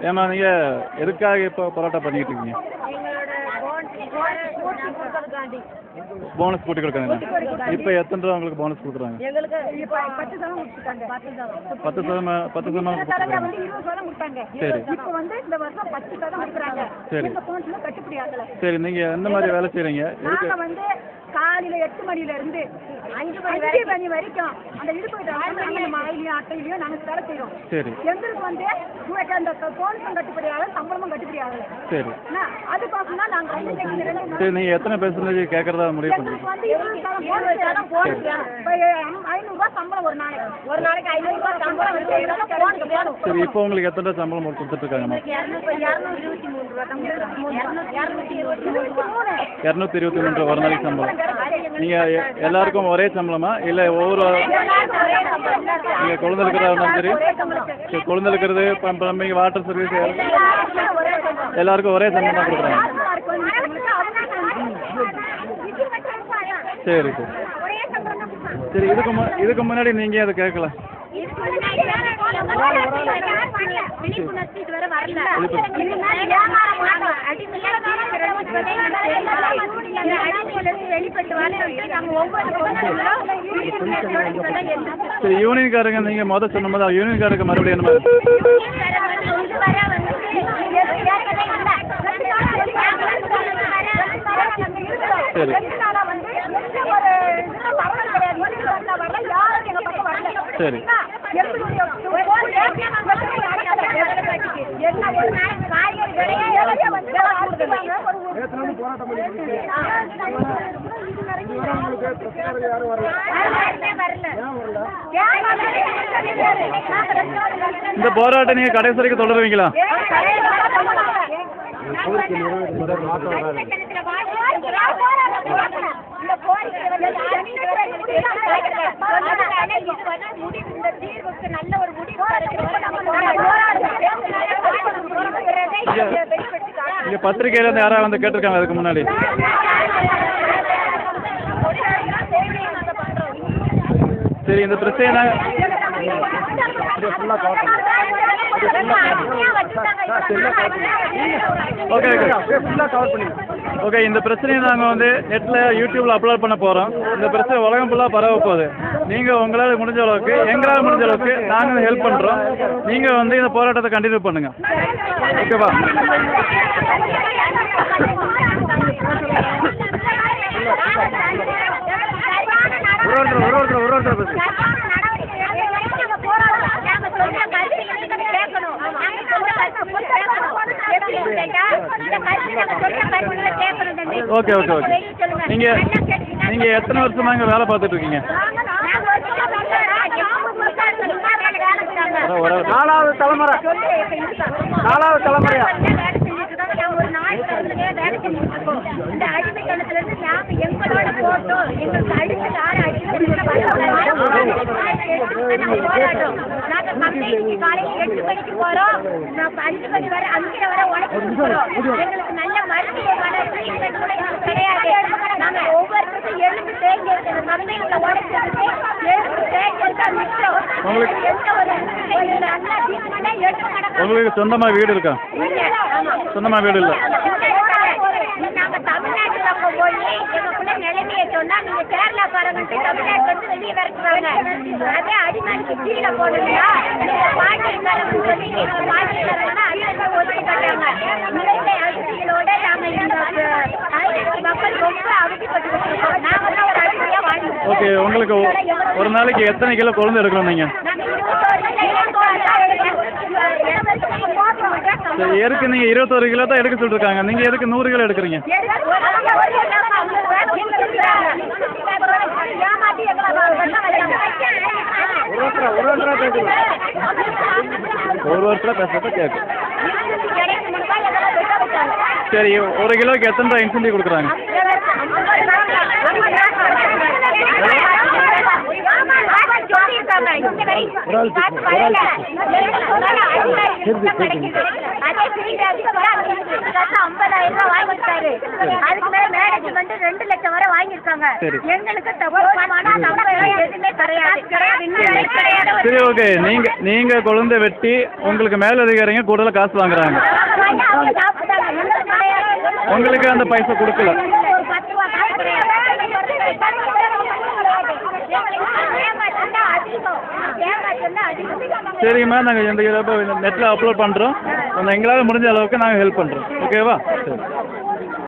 ஏமா நீங்கள் எதுக்காக இப்போ போராட்டம் பண்ணிக்கிட்டு இருக்கீங்க? போனஸ் கூட்டி கொடுக்குறாங்க. இப்போ எத்தனை ரூபா உங்களுக்கு போனஸ் கொடுக்குறாங்க? 10% சரி, நீங்கள் எந்த மாதிரி வேலை செய்கிறீங்க? காலையில 8 மணில இருந்து 5 மணி வரைக்கும் அந்த இடுப்பு அட்டையிலையோ நாங்க வேலை செய்யறோம். சரி, எங்களுக்கு வந்து அந்த போனஸும் கட்டுப்படியாக சம்பளமும் கட்டுப்படியாக. சரி, அதுக்கோசம் தான் நாங்க சரி. நீங்கள் எத்தனை பெர்சன்டேஜ் கேட்கறதா முடிவு பண்ணுறீங்க? 500 ரூபாய் சம்பளம் ஒரு நாளைக்கு 500 ரூபாய் சம்பளம். சரி, இப்போ உங்களுக்கு எத்தனை சம்பளம் கொடுத்துட்டு இருக்காங்க? 223 ஒரு நாளைக்கு சம்பளம். நீங்கள் எல்லாருக்கும் ஒரே சம்பளமா இல்லை ஒவ்வொரு நீங்கள் குழந்தை இருக்கிறதா சரி, குழந்தை இருக்கிறது பிளம்பிங் வாட்டர் சர்வீஸ் எல்லாருக்கும் ஒரே சம்பளம் தான் கொடுக்குறாங்க. சரி சரி சரி. இதுக்கு முன்னாடி நீங்கள் அதை கேட்கல? சரி, யூனியன்காரங்க நீங்கள் முதல் சொன்ன போது யூனியன்காரங்க மறுபடியும் என்ன மாதிரி? சரி சரி இந்த போராட்டம் நீங்க கடைசி வரைக்கும் தொடருவீங்களா? இங்க பத்திரிகையில இருந்து யாராவது வந்து கேட்டிருக்காங்க அதுக்கு முன்னாடி? சரி, இந்த பிரச்சனை ஓகே. இந்த பிரச்சனையை நாங்கள் வந்து நெட்டில் யூடியூப்பில் அப்லோட் பண்ண போகிறோம். இந்த பிரச்சனை உலகம் ஃபுல்லாக பரவ போகுது. நீங்கள் உங்களால் முடிஞ்ச அளவுக்கு எங்களால் முடிஞ்ச அளவுக்கு நாங்கள் ஹெல்ப் பண்ணுறோம். நீங்கள் வந்து இந்த போராட்டத்தை கண்டினியூ பண்ணுங்கள். ஓகேவா? Okay okay okay. நீங்கள் எத்தனை வருஷமா இங்கே வேலை பார்த்துட்டு இருக்கீங்க? நாலாவது தலைமுறையா? இந்த அடிமைத்தனத்துல இருந்து நாம எங்களோட போட்டோ எங்களுக்கு அடுத்த போராட்டம். நாங்க கம்பெனிக்கு காலையில் 8 மணிக்கு போறோம், 5 மணி வரை 5 வரை உழைச்சிட்டு போறோம். எங்களுக்கு நல்ல மருத்துவமான ட்ரீட்மெண்ட் கூட எங்களுக்கு கிடையாது. நாங்க ஒவ்வொருத்தருக்கும் 7 தேங்கி இருக்கிற கம்பெனியில உழைச்சிருக்கு 7 தேங்கி இருக்கா மிச்சம். எந்த ஒரு நல்லா ட்ரீட்மெண்டா 8 கணக்கு. உங்களுக்கு சொந்தமா வீடு இருக்கா? சொந்தமா வீடு இல்லை. நாங்க தமிழ்நாட்டுல போய் எங்களுக்குள்ள நிலைமையை சொன்னா நீங்க கேரளா பாருங்க தமிழ்நாட்டு வந்து வெளியே விரட்டுறாங்க. அதே அடிமானுக்கு கீழே போடுங்களா பாட்டிக்காரங்க சொல்லி பாட்டிக்காரங்கன்னா அதிக ஒதுக்கி கட்டாங்க. இலங்கை அரிசிகளோட நாங்க இந்த மக்கள் ரொம்ப அவதிப்பட்டு இருக்கோம். நாங்க தான் ஒரு அரிசியா வாங்கி. ஓகே, உங்களுக்கு ஒரு நாளைக்கு எத்தனை கிலோ கொழுந்து எடுக்கணும் நீங்க? எதுக்கு நீங்க 21 கிலோ தான் எடுக்க சொல்லிருக்காங்க, நீங்க எதுக்கு 100 கிலோ எடுக்கிறீங்க? ஒரு வருஷம் பேசுறத கேட்கும். சரி, 1 கிலோக்கு எத்தனை ரூபாய் இன்சென்டிவ் கொடுக்குறாங்க? அதுக்கே திரும்பி அதிகமாக 50,000 ரூபாய் வாங்கிட்டாரு. அதுக்கு மேல மேனேஜ்மெண்ட் 2 லட்சம் வரை வாங்கியிருக்காங்க. எங்களுக்கு எதுவுமே கிடையாது. சரி, ஓகே. நீங்க குழந்தை வெட்டி உங்களுக்கு மேலதிகாரிங்க கூடுதல் காசு வாங்குறாங்க, உங்களுக்கு அந்த பைசா கொடுக்கல. சரிம்மா, நாங்கள் இந்த நெட்டில் அப்லோட் பண்ணுறோம். எங்களால் முடிஞ்ச அளவுக்கு நாங்கள் ஹெல்ப் பண்ணுறோம். ஓகேவா? சரி.